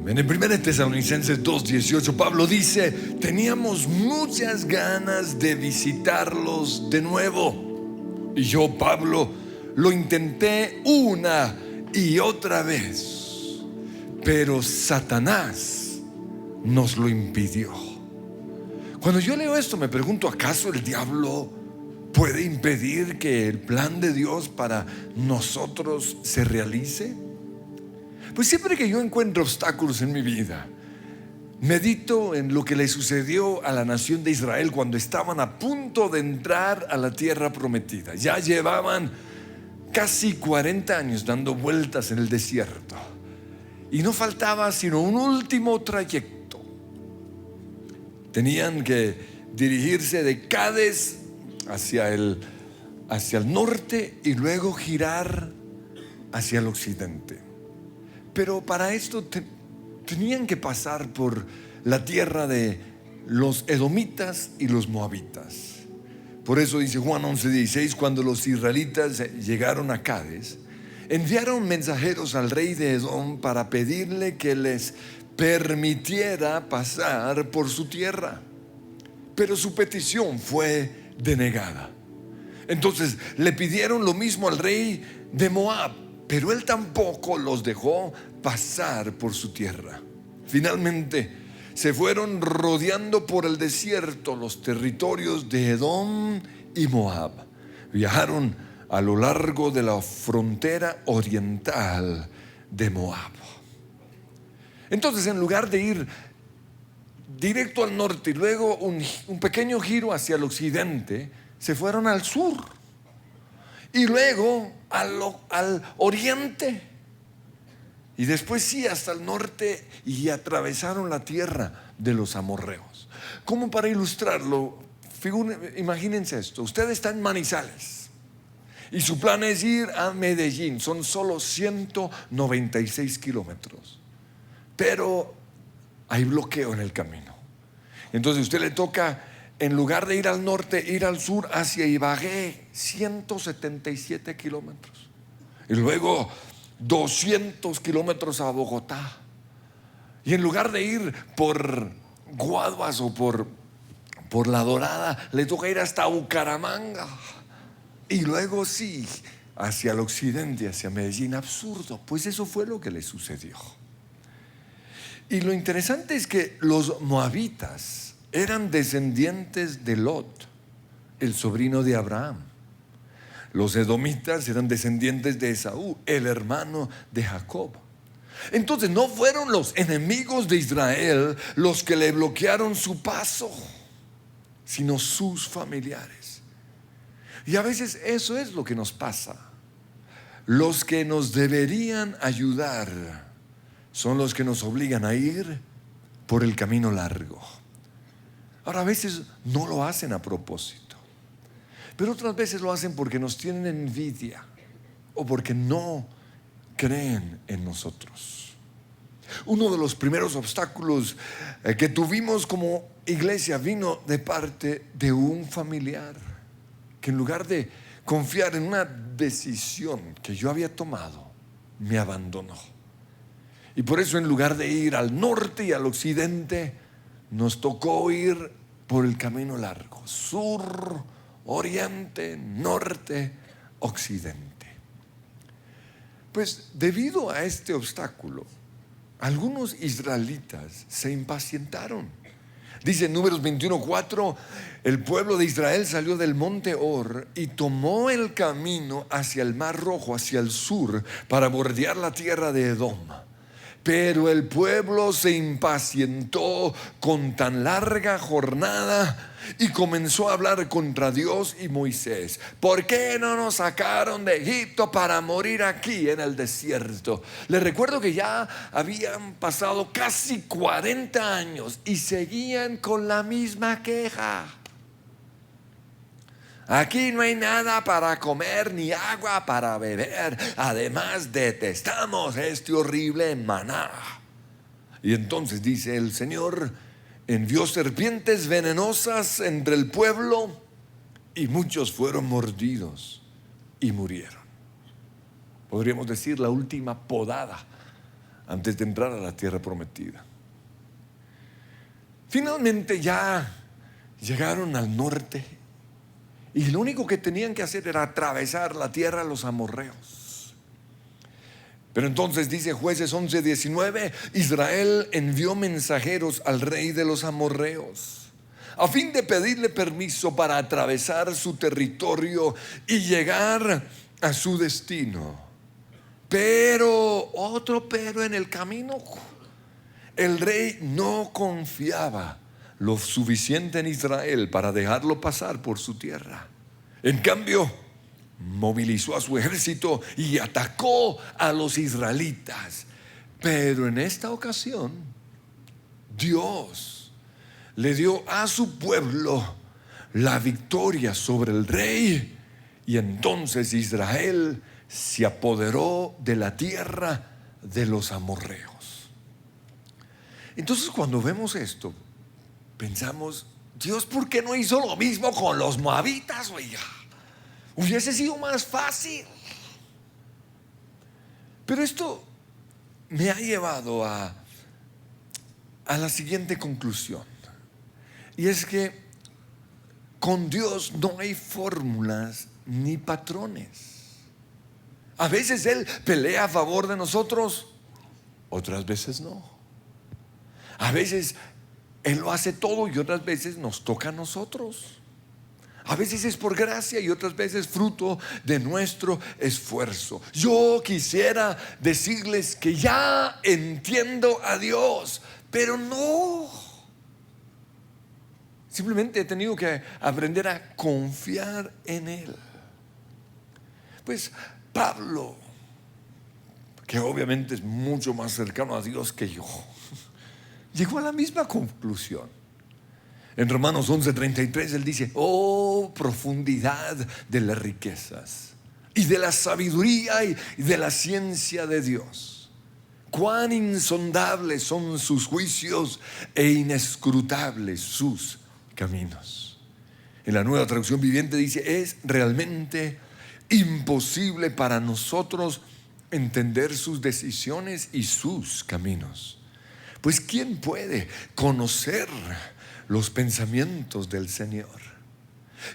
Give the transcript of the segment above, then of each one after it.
En el 1 Tesalonicenses 2:18 Pablo dice: teníamos muchas ganas de visitarlos de nuevo. Y yo, Pablo, lo intenté una y otra vez, pero Satanás nos lo impidió. Cuando yo leo esto me pregunto, ¿acaso el diablo puede impedir que el plan de Dios para nosotros se realice? Pues siempre que yo encuentro obstáculos en mi vida, medito en lo que le sucedió a la nación de Israel cuando estaban a punto de entrar a la tierra prometida. Ya llevaban casi 40 años dando vueltas en el desierto y no faltaba sino un último trayecto. Tenían que dirigirse de Cades hacia el norte y luego girar hacia el occidente. Pero para esto tenían que pasar por la tierra de los edomitas y los moabitas. Por eso dice Juan 11:16: cuando los israelitas llegaron a Cades, enviaron mensajeros al rey de Edom para pedirle que les permitiera pasar por su tierra. Pero su petición fue denegada. Entonces le pidieron lo mismo al rey de Moab, pero él tampoco los dejó pasar por su tierra. Finalmente se fueron rodeando por el desierto los territorios de Edom y Moab. Viajaron a lo largo de la frontera oriental de Moab. Entonces, en lugar de ir directo al norte y luego un pequeño giro hacia el occidente, se fueron al sur y luego al oriente, y después sí hasta el norte, y atravesaron la tierra de los amorreos. Como para ilustrarlo, imagínense esto: usted está en Manizales y su plan es ir a Medellín. Son solo 196 kilómetros, pero hay bloqueo en el camino. Entonces a usted le toca, en lugar de ir al norte, ir al sur hacia Ibagué, 177 kilómetros. Y luego 200 kilómetros a Bogotá. Y en lugar de ir por Guaduas o por La Dorada, le toca ir hasta Bucaramanga. Y luego sí, hacia el occidente, hacia Medellín. Absurdo. Pues eso fue lo que le sucedió. Y lo interesante es que los moabitas eran descendientes de Lot, el sobrino de Abraham. Los edomitas eran descendientes de Esaú, el hermano de Jacob. Entonces no fueron los enemigos de Israel los que le bloquearon su paso, sino sus familiares. Y a veces eso es lo que nos pasa. Los que nos deberían ayudar son los que nos obligan a ir por el camino largo. Ahora, a veces no lo hacen a propósito, pero otras veces lo hacen porque nos tienen envidia o porque no creen en nosotros. Uno de los primeros obstáculos que tuvimos como iglesia vino de parte de un familiar que, en lugar de confiar en una decisión que yo había tomado, me abandonó. Y por eso, en lugar de ir al norte y al occidente, nos tocó ir por el camino largo: sur, oriente, norte, occidente. Pues debido a este obstáculo, algunos israelitas se impacientaron. Dice en Números 21:4: el pueblo de Israel salió del monte Hor y tomó el camino hacia el Mar Rojo, hacia el sur, para bordear la tierra de Edom. Pero el pueblo se impacientó con tan larga jornada y comenzó a hablar contra Dios y Moisés. ¿Por qué no nos sacaron de Egipto para morir aquí en el desierto? Les recuerdo que ya habían pasado casi 40 años y seguían con la misma queja. Aquí no hay nada para comer ni agua para beber. Además, detestamos este horrible maná. Y entonces dice: el Señor envió serpientes venenosas entre el pueblo y muchos fueron mordidos y murieron. Podríamos decir la última podada antes de entrar a la tierra prometida. Finalmente ya llegaron al norte y lo único que tenían que hacer era atravesar la tierra de los amorreos. Pero entonces dice Jueces 11:19, Israel envió mensajeros al rey de los amorreos a fin de pedirle permiso para atravesar su territorio y llegar a su destino. Pero, otro pero en el camino, el rey no confiaba lo suficiente en Israel para dejarlo pasar por su tierra. En cambio, movilizó a su ejército y atacó a los israelitas. Pero en esta ocasión, Dios le dio a su pueblo la victoria sobre el rey, y entonces Israel se apoderó de la tierra de los amorreos. Entonces, cuando vemos esto, pensamos, Dios, ¿por qué no hizo lo mismo con los moabitas? Oiga, hubiese sido más fácil. Pero esto me ha llevado a la siguiente conclusión, y es que con Dios no hay fórmulas ni patrones. A veces Él pelea a favor de nosotros, otras veces no. A veces Él lo hace todo y otras veces nos toca a nosotros. A veces es por gracia y otras veces fruto de nuestro esfuerzo. Yo quisiera decirles que ya entiendo a Dios, pero no. Simplemente he tenido que aprender a confiar en Él. Pues Pablo, que obviamente es mucho más cercano a Dios que yo, llegó a la misma conclusión. En Romanos 11:33 él dice, oh profundidad de las riquezas y de la sabiduría y de la ciencia de Dios. Cuán insondables son sus juicios e inescrutables sus caminos. En la Nueva Traducción Viviente dice, es realmente imposible para nosotros entender sus decisiones y sus caminos. Pues ¿quién puede conocer los pensamientos del Señor?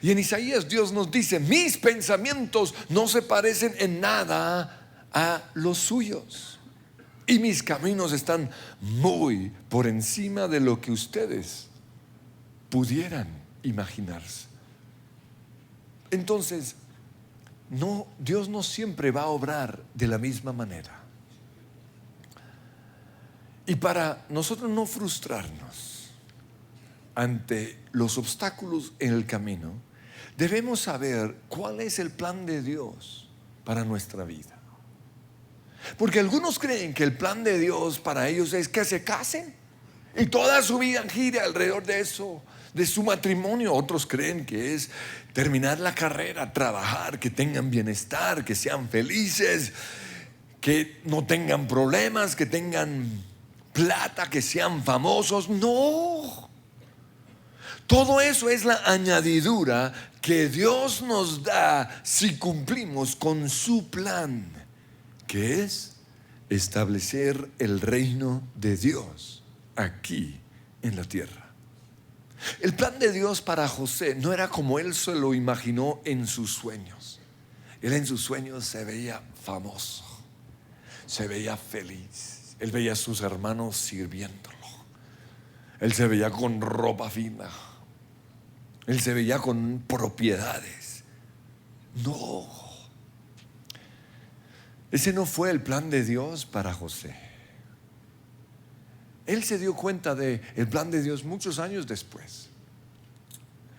Y en Isaías Dios nos dice, mis pensamientos no se parecen en nada a los suyos, y mis caminos están muy por encima de lo que ustedes pudieran imaginarse. Entonces, no, Dios no siempre va a obrar de la misma manera. Y para nosotros no frustrarnos ante los obstáculos en el camino, debemos saber cuál es el plan de Dios para nuestra vida. Porque algunos creen que el plan de Dios para ellos es que se casen y toda su vida gire alrededor de eso, de su matrimonio. Otros creen que es terminar la carrera, trabajar, que tengan bienestar, que sean felices, que no tengan problemas, que tengan plata, que sean famosos. No, todo eso es la añadidura que Dios nos da si cumplimos con su plan, que es establecer el reino de Dios aquí en la tierra. El plan de Dios para José no era como él se lo imaginó en sus sueños. Él en sus sueños se veía famoso, se veía feliz. Él veía a sus hermanos sirviéndolo. Él se veía con ropa fina. Él se veía con propiedades. No, ese no fue el plan de Dios para José. Él se dio cuenta del plan de Dios muchos años después.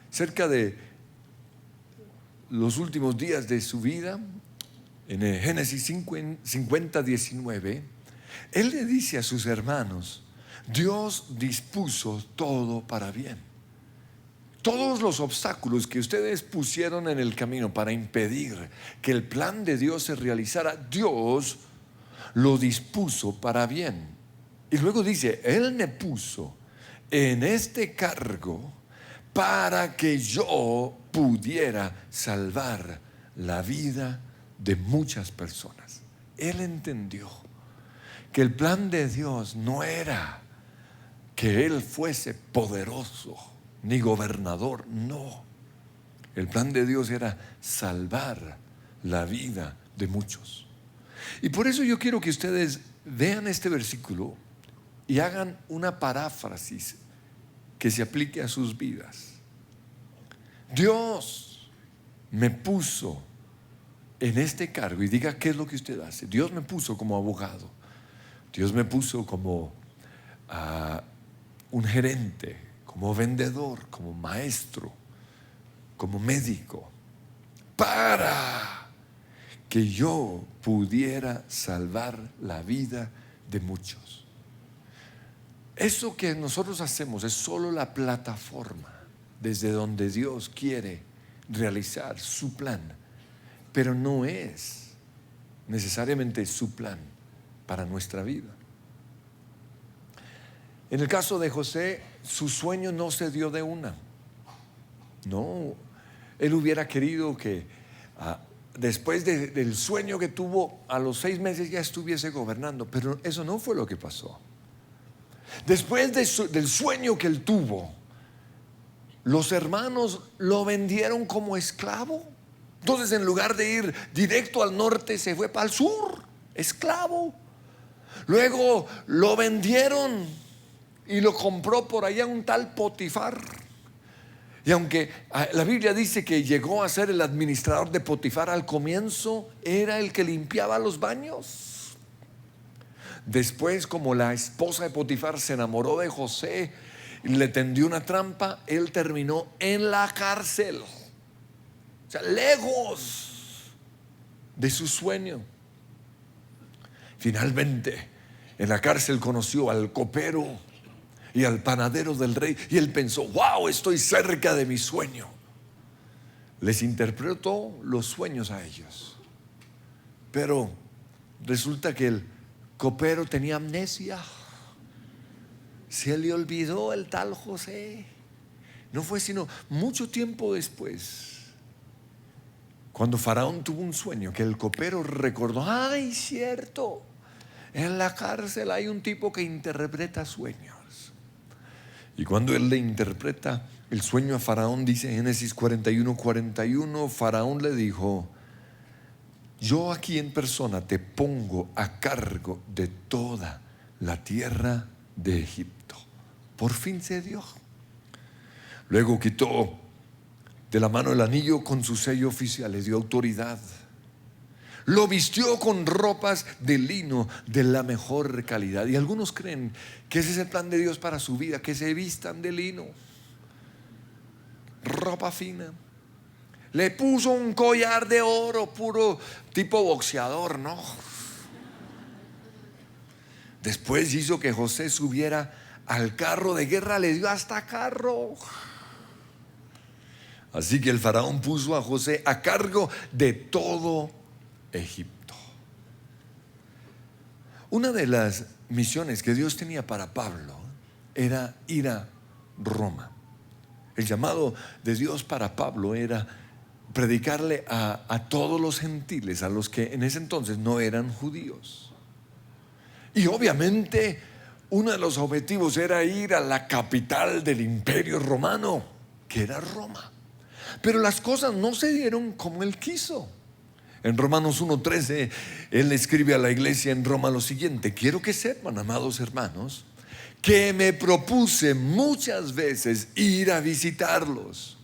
Cerca de los últimos días de su vida, en el Génesis 50:19, él le dice a sus hermanos, Dios dispuso todo para bien. Todos los obstáculos que ustedes pusieron en el camino para impedir que el plan de Dios se realizara, Dios lo dispuso para bien. Y luego dice, Él me puso en este cargo para que yo pudiera salvar la vida de muchas personas. Él entendió que el plan de Dios no era que él fuese poderoso ni gobernador, no. El plan de Dios era salvar la vida de muchos. Y por eso yo quiero que ustedes vean este versículo y hagan una paráfrasis que se aplique a sus vidas. Dios me puso en este cargo, y diga qué es lo que usted hace. Dios me puso como abogado, Dios me puso como un gerente, como vendedor, como maestro, como médico, para que yo pudiera salvar la vida de muchos. Eso que nosotros hacemos es solo la plataforma desde donde Dios quiere realizar su plan, pero no es necesariamente su plan para nuestra vida. En el caso de José, su sueño no se dio de una. No, él hubiera querido que después del sueño que tuvo, a los 6 meses ya estuviese gobernando, pero eso no fue lo que pasó. Después del sueño que él tuvo, los hermanos lo vendieron como esclavo. Entonces, en lugar de ir directo al norte, se fue para el sur, esclavo. Luego lo vendieron y lo compró por allá un tal Potifar. Y aunque la Biblia dice que llegó a ser el administrador de Potifar, al comienzo era el que limpiaba los baños. Después, como la esposa de Potifar se enamoró de José y le tendió una trampa, él terminó en la cárcel. O sea, lejos de su sueño. Finalmente, en la cárcel conoció al copero y al panadero del rey, y él pensó: wow, estoy cerca de mi sueño. Les interpretó los sueños a ellos, pero resulta que el copero tenía amnesia. Se le olvidó el tal José. No fue sino mucho tiempo después, cuando Faraón tuvo un sueño, que el copero recordó: ay, cierto, en la cárcel hay un tipo que interpreta sueños. Y cuando él le interpreta el sueño a Faraón, dice Génesis 41:41, Faraón le dijo: yo aquí en persona te pongo a cargo de toda la tierra de Egipto. Por fin se dio. Luego quitó de la mano el anillo con su sello oficial, le dio autoridad. Lo vistió con ropas de lino de la mejor calidad. Y algunos creen que ese es el plan de Dios para su vida, que se vistan de lino, ropa fina. Le puso un collar de oro, puro tipo boxeador, ¿no? Después hizo que José subiera al carro de guerra, le dio hasta carro. Así que el faraón puso a José a cargo de todo Egipto. Una de las misiones que Dios tenía para Pablo era ir a Roma. El llamado de Dios para Pablo era predicarle a todos los gentiles, a los que en ese entonces no eran judíos. Y obviamente uno de los objetivos era ir a la capital del imperio romano, que era Roma. Pero las cosas no se dieron como él quiso. En Romanos 1:13, él escribe a la iglesia en Roma lo siguiente: quiero que sepan, amados hermanos, que me propuse muchas veces ir a visitarlos,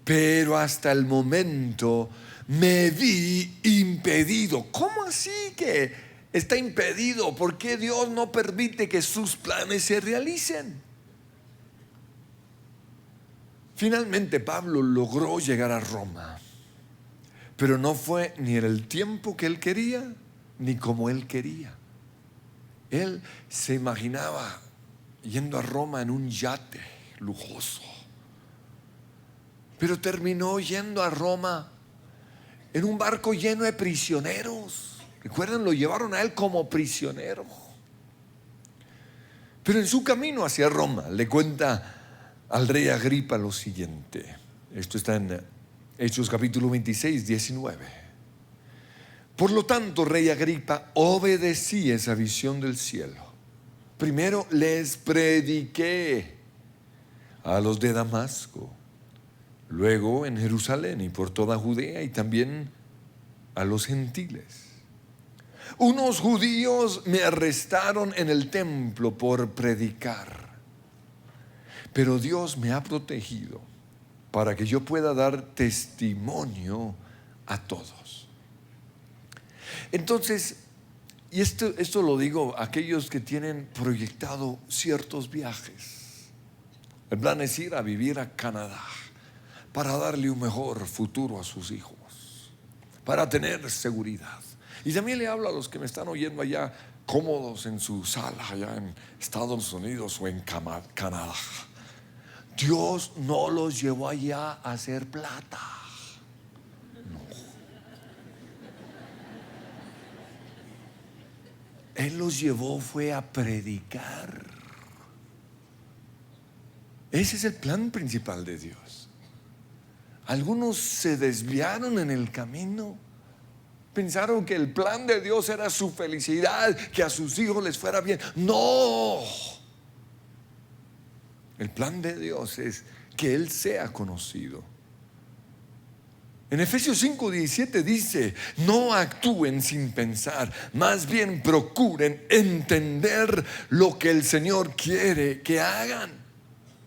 pero hasta el momento me vi impedido. ¿Cómo así que está impedido? ¿Por qué Dios no permite que sus planes se realicen? Finalmente Pablo logró llegar a Roma, pero no fue ni en el tiempo que él quería, ni como él quería. Él se imaginaba yendo a Roma en un yate lujoso, pero terminó yendo a Roma en un barco lleno de prisioneros. Recuerden, lo llevaron a él como prisionero. Pero en su camino hacia Roma le cuenta al rey Agripa lo siguiente. Esto está en Hechos capítulo 26, 19. Por lo tanto, rey Agripa, obedecí esa visión del cielo. Primero les prediqué a los de Damasco, luego en Jerusalén y por toda Judea y también a los gentiles. Unos judíos me arrestaron en el templo por predicar, pero Dios me ha protegido para que yo pueda dar testimonio a todos. Entonces, y esto lo digo a aquellos que tienen proyectado ciertos viajes. El plan es ir a vivir a Canadá para darle un mejor futuro a sus hijos, para tener seguridad. Y también le hablo a los que me están oyendo allá, cómodos en su sala allá en Estados Unidos o en Canadá. Dios no los llevó allá a hacer plata. Él los llevó fue a predicar. Ese es el plan principal de Dios. Algunos se desviaron en el camino. Pensaron que el plan de Dios era su felicidad, que a sus hijos les fuera bien. No. El plan de Dios es que Él sea conocido. En Efesios 5:17 dice: no actúen sin pensar, más bien procuren entender lo que el Señor quiere que hagan.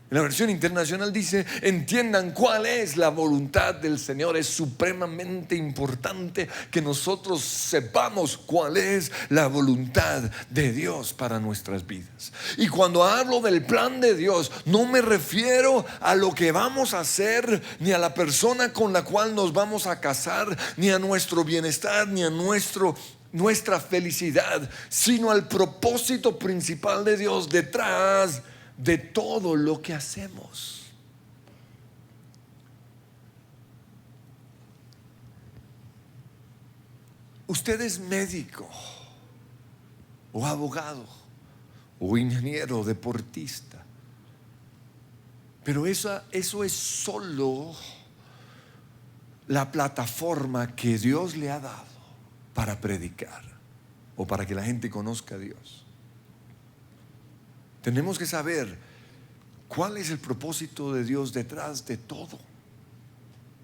En la versión internacional dice: entiendan cuál es la voluntad del Señor. Es supremamente importante que nosotros sepamos cuál es la voluntad de Dios para nuestras vidas. Y cuando hablo del plan de Dios, no me refiero a lo que vamos a hacer, ni a la persona con la cual nos vamos a casar, ni a nuestro bienestar, ni a nuestra felicidad, sino al propósito principal de Dios detrás de todo lo que hacemos. Usted es médico o abogado o ingeniero, deportista, pero eso es solo la plataforma que Dios le ha dado para predicar o para que la gente conozca a Dios. Tenemos que saber cuál es el propósito de Dios detrás de todo.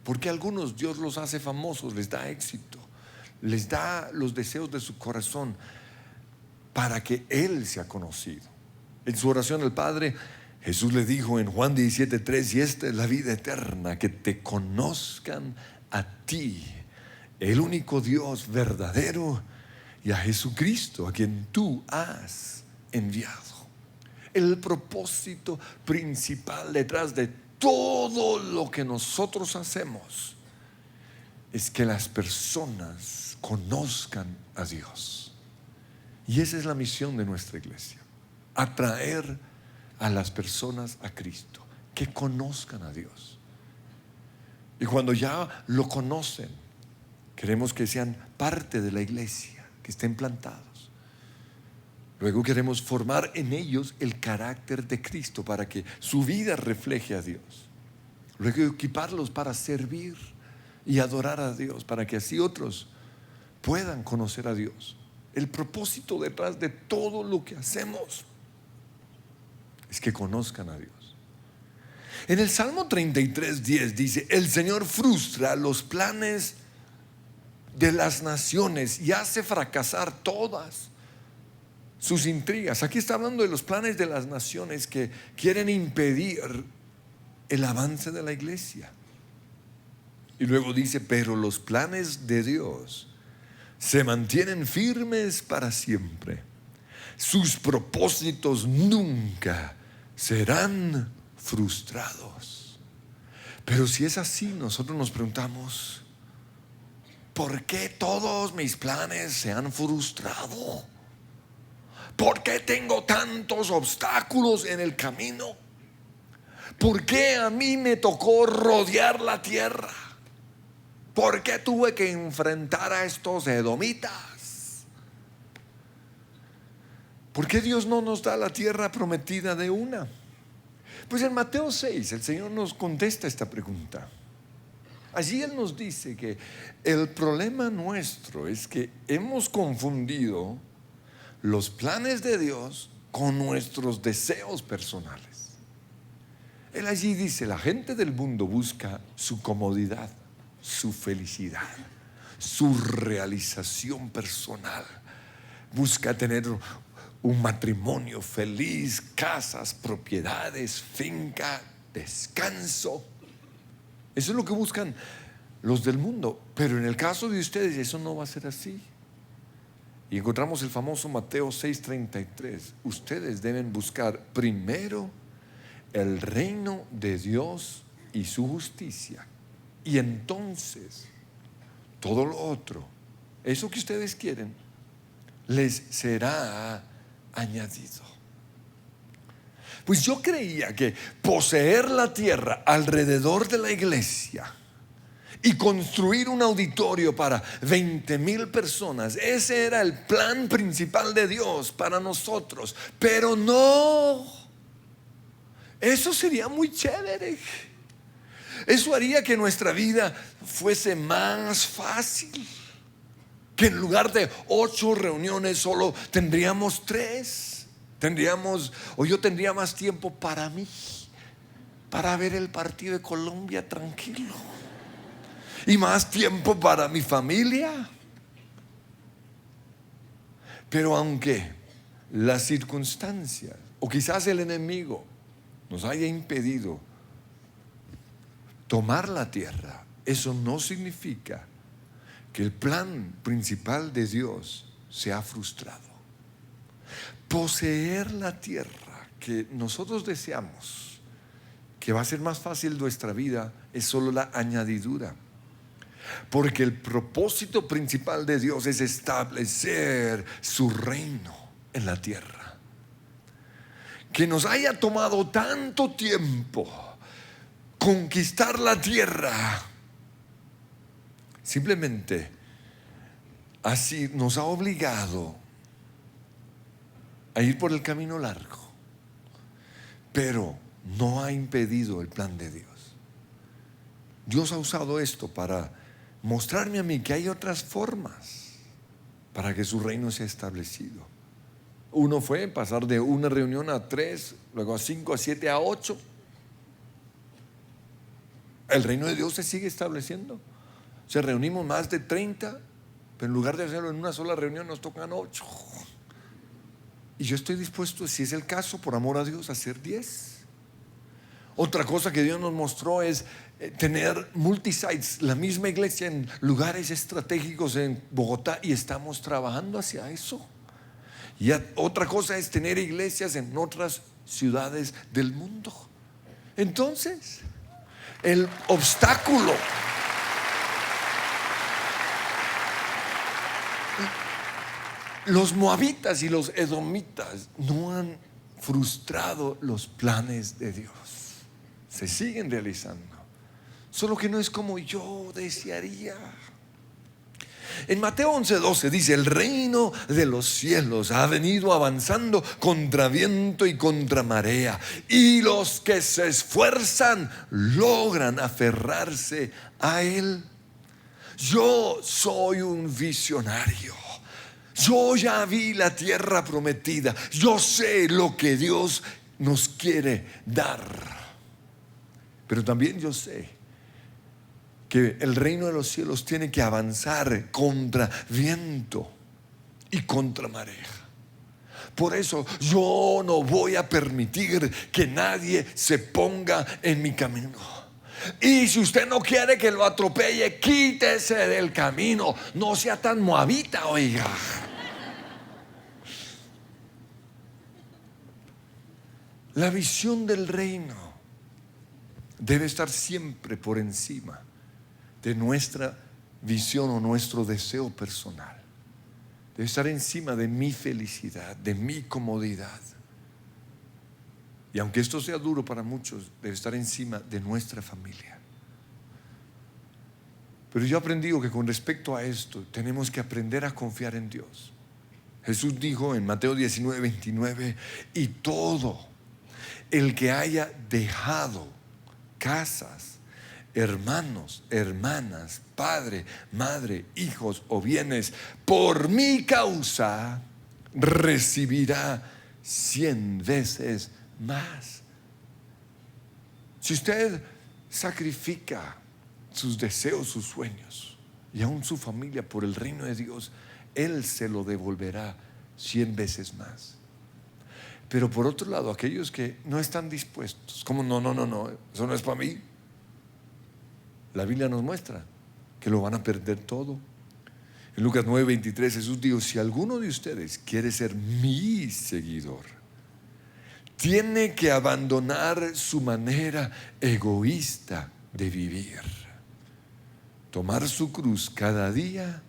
Porque a algunos Dios los hace famosos, les da éxito, les da los deseos de su corazón para que Él sea conocido. En su oración al Padre, Jesús le dijo en Juan 17:3: y esta es la vida eterna, que te conozcan a ti, el único Dios verdadero, y a Jesucristo, a quien tú has enviado. El propósito principal detrás de todo lo que nosotros hacemos es que las personas conozcan a Dios. Y esa es la misión de nuestra iglesia: atraer a las personas a Cristo, que conozcan a Dios. Y cuando ya lo conocen, queremos que sean parte de la iglesia, que estén plantados. Luego queremos formar en ellos el carácter de Cristo para que su vida refleje a Dios. Luego equiparlos para servir y adorar a Dios, para que así otros puedan conocer a Dios. El propósito detrás de todo lo que hacemos es que conozcan a Dios. En el Salmo 33:10 dice: el Señor frustra los planes de las naciones y hace fracasar todas sus intrigas. Aquí está hablando de los planes de las naciones que quieren impedir el avance de la iglesia. Y luego dice: pero los planes de Dios se mantienen firmes para siempre. Sus propósitos nunca serán frustrados. Pero si es así, nosotros nos preguntamos: ¿por qué todos mis planes se han frustrado? ¿Por qué tengo tantos obstáculos en el camino? ¿Por qué a mí me tocó rodear la tierra? ¿Por qué tuve que enfrentar a estos edomitas? ¿Por qué Dios no nos da la tierra prometida de una? Pues en Mateo 6 el Señor nos contesta esta pregunta. Allí Él nos dice que el problema nuestro es que hemos confundido los planes de Dios con nuestros deseos personales. Él allí dice, la gente del mundo busca su comodidad, su felicidad, su realización personal. Busca tener un matrimonio feliz, casas, propiedades, finca, descanso. Eso es lo que buscan los del mundo. Pero en el caso de ustedes eso no va a ser así. Y encontramos el famoso Mateo 6:33. Ustedes deben buscar primero el reino de Dios y su justicia. Y entonces todo lo otro, eso que ustedes quieren, les será añadido. Pues yo creía que poseer la tierra alrededor de la iglesia y construir un auditorio para 20,000 personas, ese era el plan principal de Dios para nosotros. Pero no, eso sería muy chévere. Eso haría que nuestra vida fuese más fácil. Que en lugar de 8 reuniones solo tendríamos 3. Yo tendría más tiempo para mí, para ver el partido de Colombia tranquilo, y más tiempo para mi familia. Pero aunque las circunstancias o quizás el enemigo nos haya impedido tomar la tierra, eso no significa que el plan principal de Dios se ha frustrado. Poseer la tierra que nosotros deseamos, que va a ser más fácil nuestra vida, es solo la añadidura. Porque el propósito principal de Dios es establecer su reino en la tierra. Que nos haya tomado tanto tiempo conquistar la tierra, simplemente así nos ha obligado a ir por el camino largo, pero no ha impedido el plan de Dios. Dios ha usado esto para mostrarme a mí que hay otras formas para que su reino sea establecido. Uno fue pasar de una reunión a 3, luego a 5, a 7, a 8. El reino de Dios se sigue estableciendo. Se reunimos más de 30, pero en lugar de hacerlo en una sola reunión nos tocan 8. Y yo estoy dispuesto, si es el caso, por amor a Dios, a hacer 10. Otra cosa que Dios nos mostró es tener multisites, la misma iglesia en lugares estratégicos en Bogotá, y estamos trabajando hacia eso. Y otra cosa es tener iglesias en otras ciudades del mundo. Entonces, el obstáculo, los moabitas y los edomitas no han frustrado los planes de Dios. Se siguen realizando, solo que no es como yo desearía. En Mateo 11:12 dice: el reino de los cielos ha venido avanzando contra viento y contra marea, y los que se esfuerzan logran aferrarse a él. Yo soy un visionario. Yo ya vi la tierra prometida. Yo sé lo que Dios nos quiere dar. Pero también yo sé que el reino de los cielos tiene que avanzar contra viento y contra marea. Por eso yo no voy a permitir que nadie se ponga en mi camino. Y si usted no quiere que lo atropelle, quítese del camino. No sea tan moabita, oiga. La visión del reino debe estar siempre por encima de nuestra visión o nuestro deseo personal. Debe estar encima de mi felicidad, de mi comodidad. Y aunque esto sea duro para muchos, debe estar encima de nuestra familia. Pero yo he aprendido que con respecto a esto tenemos que aprender a confiar en Dios. Jesús dijo en Mateo 19:29: y todo el que haya dejado casas, hermanos, hermanas, padre, madre, hijos o bienes, por mi causa, recibirá 100 veces más. Si usted sacrifica sus deseos, sus sueños y aún su familia por el reino de Dios, Él se lo devolverá 100 veces más. Pero por otro lado, aquellos que no están dispuestos, como no, eso no es para mí, la Biblia nos muestra que lo van a perder todo. En Lucas 9:23 Jesús dijo: si alguno de ustedes quiere ser mi seguidor, tiene que abandonar su manera egoísta de vivir, tomar su cruz cada día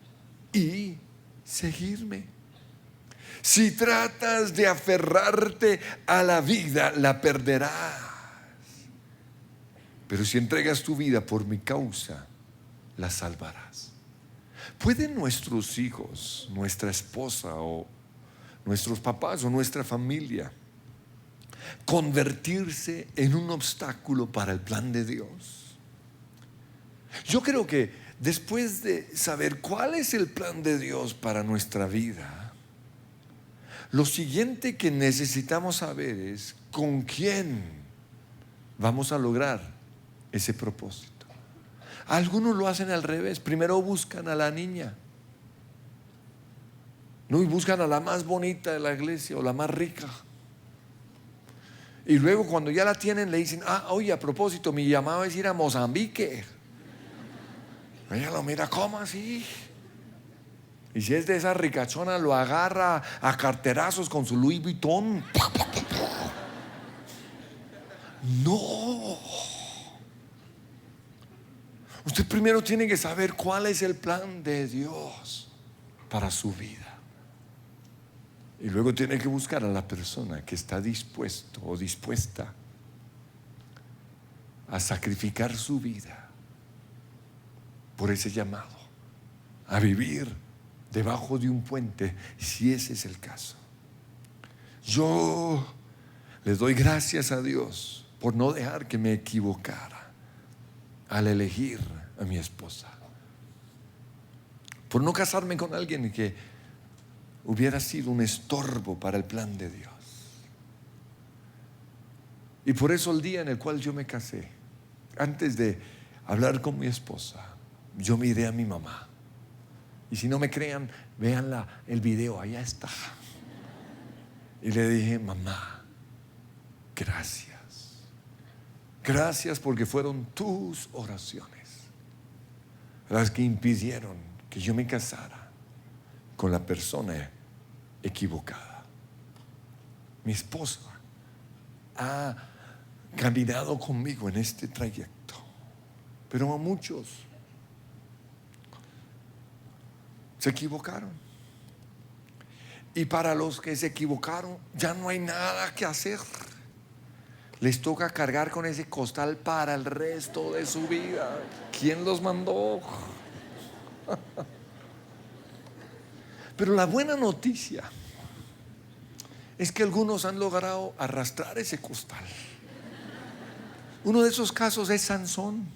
y seguirme. Si tratas de aferrarte a la vida, la perderás. Pero si entregas tu vida por mi causa, la salvarás. ¿Pueden nuestros hijos, nuestra esposa o nuestros papás o nuestra familia convertirse en un obstáculo para el plan de Dios? Yo creo que después de saber cuál es el plan de Dios para nuestra vida, lo siguiente que necesitamos saber es con quién vamos a lograr ese propósito. Algunos lo hacen al revés. Primero buscan a la niña, no, y buscan a la más bonita de la iglesia o la más rica. Y luego cuando ya la tienen le dicen: oye, a propósito, mi llamado es ir a Mozambique. Ella lo mira: ¿cómo así? Y si es de esa ricachona, lo agarra a carterazos con su Louis Vuitton. No. Usted primero tiene que saber cuál es el plan de Dios para su vida. Y luego tiene que buscar a la persona que está dispuesto o dispuesta a sacrificar su vida por ese llamado, a vivir debajo de un puente, si ese es el caso. Yo le doy gracias a Dios por no dejar que me equivocara al elegir a mi esposa, por no casarme con alguien que hubiera sido un estorbo para el plan de Dios. Y por eso el día en el cual yo me casé, antes de hablar con mi esposa, yo miré a mi mamá. Y si no me crean, vean el video, allá está. Y le dije: mamá, gracias. Gracias porque fueron tus oraciones las que impidieron que yo me casara con la persona equivocada. Mi esposa ha caminado conmigo en este trayecto, pero a muchos se equivocaron. Y para los que se equivocaron, ya no hay nada que hacer. Les toca cargar con ese costal para el resto de su vida. ¿Quién los mandó? Pero la buena noticia es que algunos han logrado arrastrar ese costal. Uno de esos casos es Sansón.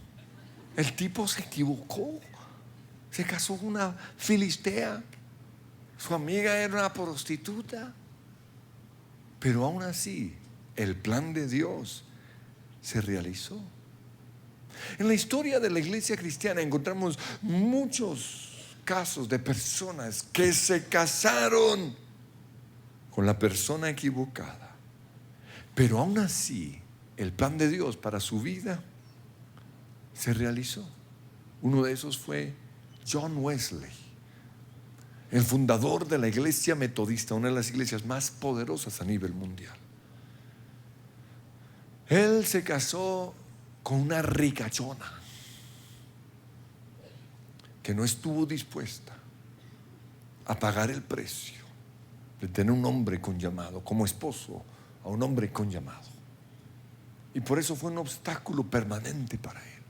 El tipo se equivocó. Se casó con una filistea. Su amiga era una prostituta. Pero aún así, el plan de Dios se realizó. En la historia de la iglesia cristiana encontramos muchos casos de personas que se casaron con la persona equivocada, pero aún así el plan de Dios para su vida se realizó. Uno de esos fue John Wesley, el fundador de la iglesia metodista, una de las iglesias más poderosas a nivel mundial. Él se casó con una ricachona que no estuvo dispuesta a pagar el precio de tener un hombre con llamado, como esposo a un hombre con llamado. Y por eso fue un obstáculo permanente para él.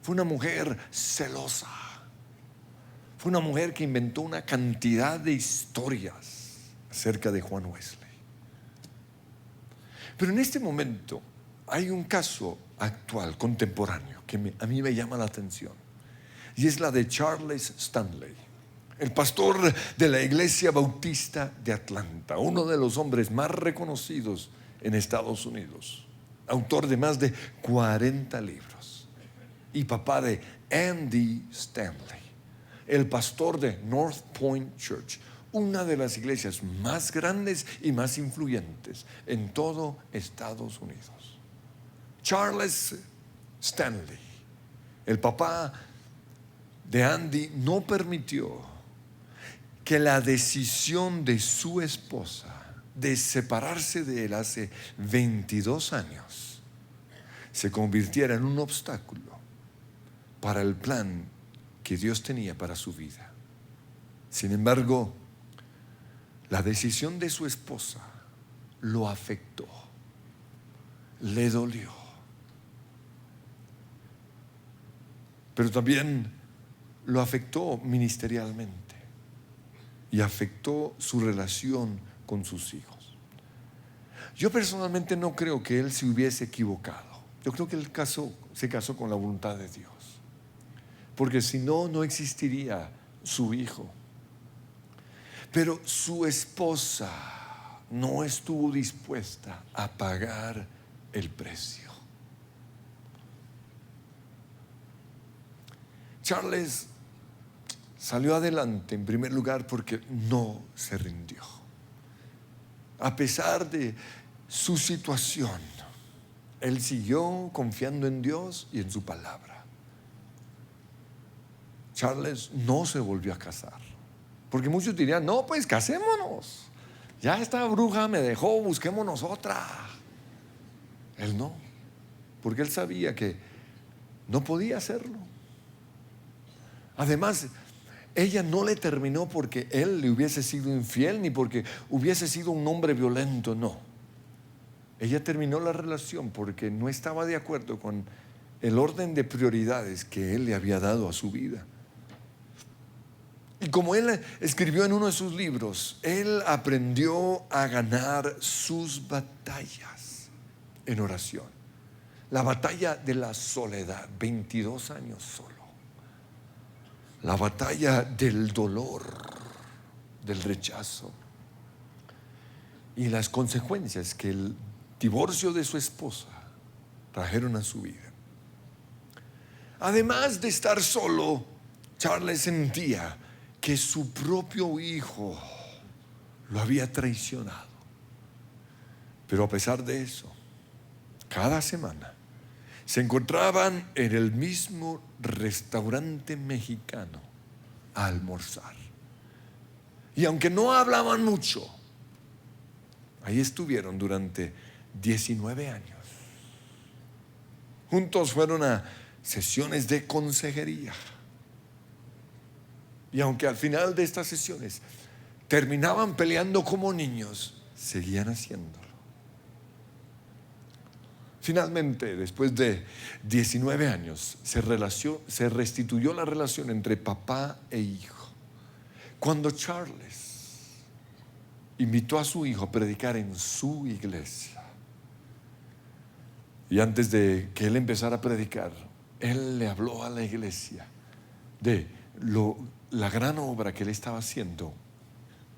Fue una mujer celosa. Fue una mujer que inventó una cantidad de historias acerca de Juan Wesley. Pero en este momento hay un caso actual, contemporáneo, que a mí me llama la atención. Y es la de Charles Stanley, el pastor de la Iglesia Bautista de Atlanta, uno de los hombres más reconocidos en Estados Unidos, autor de más de 40 libros y papá de Andy Stanley, el pastor de North Point Church, una de las iglesias más grandes y más influyentes en todo Estados Unidos. Charles Stanley, el papá de Andy, no permitió que la decisión de su esposa de separarse de él hace 22 años se convirtiera en un obstáculo para el plan que Dios tenía para su vida. Sin embargo, la decisión de su esposa lo afectó, le dolió, pero también lo afectó ministerialmente y afectó su relación con sus hijos. Yo personalmente no creo que él se hubiese equivocado. Yo creo que él se casó con la voluntad de Dios, porque si no, no existiría su hijo. Pero su esposa no estuvo dispuesta a pagar el precio. Charles salió adelante en primer lugar porque no se rindió. A pesar de su situación, él siguió confiando en Dios y en su palabra. Charles no se volvió a casar, porque muchos dirían: no, pues casémonos, ya esta bruja me dejó, busquémonos otra. Él no, porque él sabía que no podía hacerlo. Además, ella no le terminó porque él le hubiese sido infiel, ni porque hubiese sido un hombre violento, no. Ella terminó la relación porque no estaba de acuerdo con el orden de prioridades que él le había dado a su vida. Y como él escribió en uno de sus libros, él aprendió a ganar sus batallas en oración. La batalla de la soledad, 22 años solo. La batalla del dolor, del rechazo y las consecuencias que el divorcio de su esposa trajeron a su vida. Además de estar solo, Charles sentía que su propio hijo lo había traicionado. Pero a pesar de eso, cada semana se encontraban en el mismo restaurante mexicano a almorzar. Y aunque no hablaban mucho, ahí estuvieron durante 19 años. Juntos fueron a sesiones de consejería. Y aunque al final de estas sesiones terminaban peleando como niños, seguían haciéndolo. Finalmente, después de 19 años, se restituyó la relación entre papá e hijo, cuando Charles invitó a su hijo a predicar en su iglesia. Y antes de que él empezara a predicar, él le habló a la iglesia de la gran obra que él estaba haciendo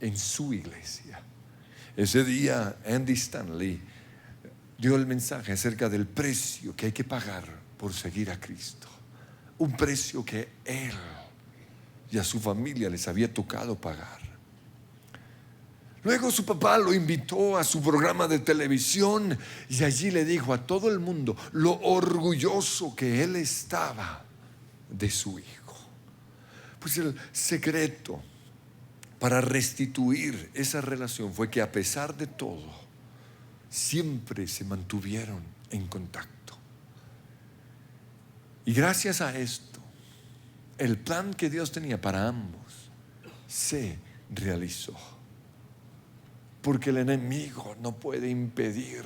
en su iglesia. Ese día Andy Stanley dio el mensaje acerca del precio que hay que pagar por seguir a Cristo. Un precio que él y a su familia les había tocado pagar. Luego su papá lo invitó a su programa de televisión y allí le dijo a todo el mundo lo orgulloso que él estaba de su hijo. Pues el secreto para restituir esa relación fue que a pesar de todo, siempre se mantuvieron en contacto. Y gracias a esto, el plan que Dios tenía para ambos se realizó. Porque el enemigo no puede impedir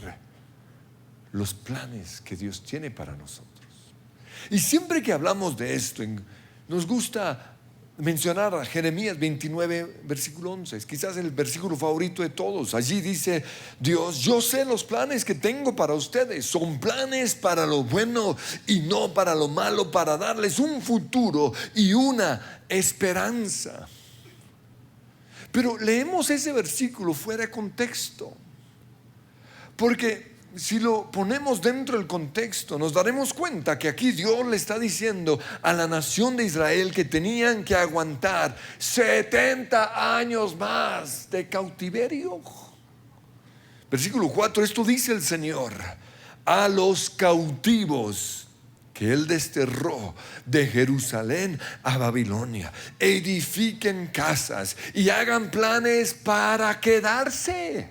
los planes que Dios tiene para nosotros. Y siempre que hablamos de esto, nos gusta mencionar a Jeremías 29, versículo 11. Es quizás el versículo favorito de todos. Allí dice Dios: yo sé los planes que tengo para ustedes. Son planes para lo bueno y no para lo malo, para darles un futuro y una esperanza. Pero leemos ese versículo fuera de contexto, porque si lo ponemos dentro del contexto, nos daremos cuenta que aquí Dios le está diciendo a la nación de Israel que tenían que aguantar 70 años más de cautiverio. Versículo 4, esto dice el Señor: a los cautivos que Él desterró de Jerusalén a Babilonia, edifiquen casas y hagan planes para quedarse.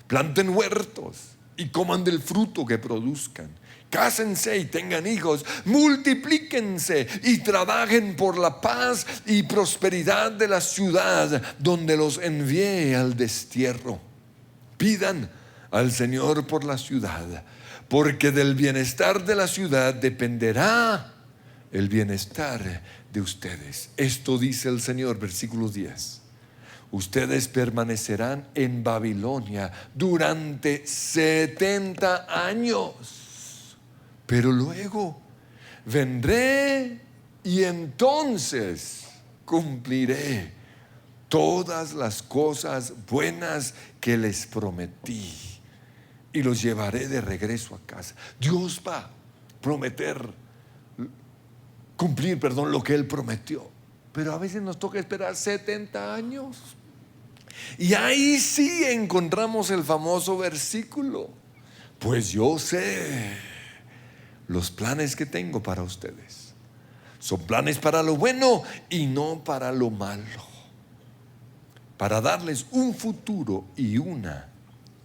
Planten huertos y coman del fruto que produzcan. Cásense y tengan hijos. Multiplíquense y trabajen por la paz y prosperidad de la ciudad donde los envié al destierro. Pidan al Señor por la ciudad, porque del bienestar de la ciudad dependerá el bienestar de ustedes. Esto dice el Señor, versículo 10. Ustedes permanecerán en Babilonia durante 70 años, pero luego vendré y entonces cumpliré todas las cosas buenas que les prometí y los llevaré de regreso a casa. Dios va a cumplir lo que Él prometió, pero a veces nos toca esperar 70 años. Y ahí sí encontramos el famoso versículo: pues yo sé los planes que tengo para ustedes. Son planes para lo bueno y no para lo malo, para darles un futuro y una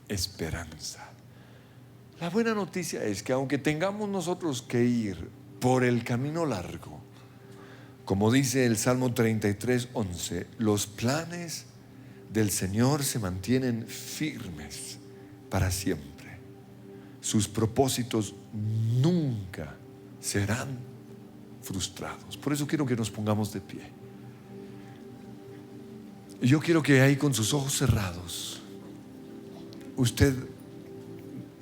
esperanza. La buena noticia es que aunque tengamos nosotros que ir por el camino largo, como dice el Salmo 33, 11, los planes del Señor se mantienen firmes para siempre. Sus propósitos nunca serán frustrados. Por eso quiero que nos pongamos de pie. Y yo quiero que ahí, con sus ojos cerrados, usted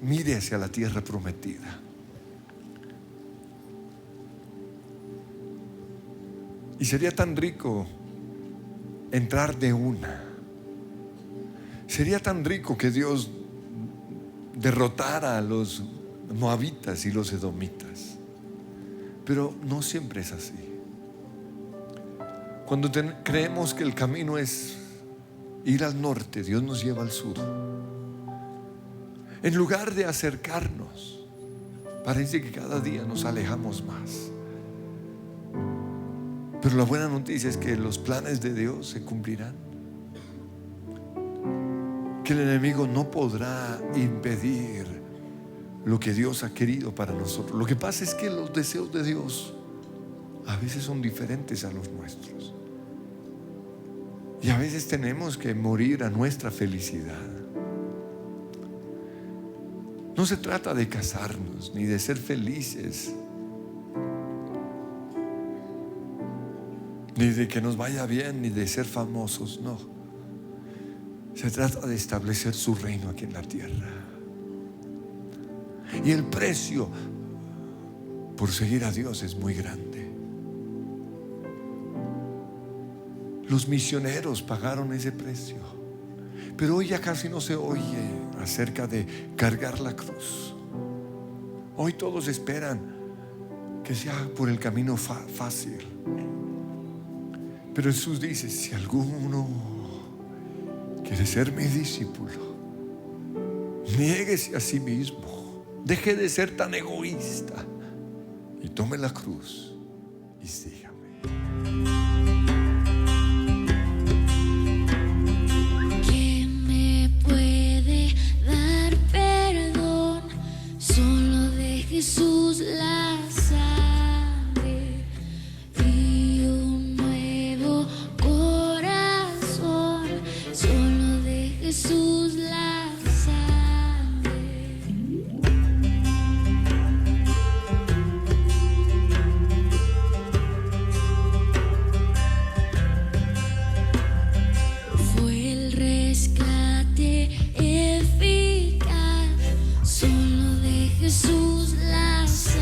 mire hacia la tierra prometida. Y sería tan rico entrar de una. Sería tan rico que Dios derrotara a los moabitas y los edomitas, pero no siempre es así. Cuando creemos que el camino es ir al norte, Dios nos lleva al sur. En lugar de acercarnos, parece que cada día nos alejamos más. Pero la buena noticia es que los planes de Dios se cumplirán, que el enemigo no podrá impedir lo que Dios ha querido para nosotros. Lo que pasa es que los deseos de Dios a veces son diferentes a los nuestros, y a veces tenemos que morir a nuestra felicidad. No se trata de casarnos ni de ser felices, ni de que nos vaya bien, ni de ser famosos. No, se trata de establecer su reino aquí en la tierra. Y el precio por seguir a Dios es muy grande. Los misioneros pagaron ese precio, pero hoy ya casi no se oye acerca de cargar la cruz. Hoy todos esperan que sea por el camino fácil. Pero Jesús dice: si alguno quiere ser mi discípulo, niéguese a sí mismo, deje de ser tan egoísta y tome la cruz y sígame. ¿Quién me puede dar perdón? Solo de Jesús la sangre y un nuevo corazón. Solo de Jesús la sangre. Jesús la sangre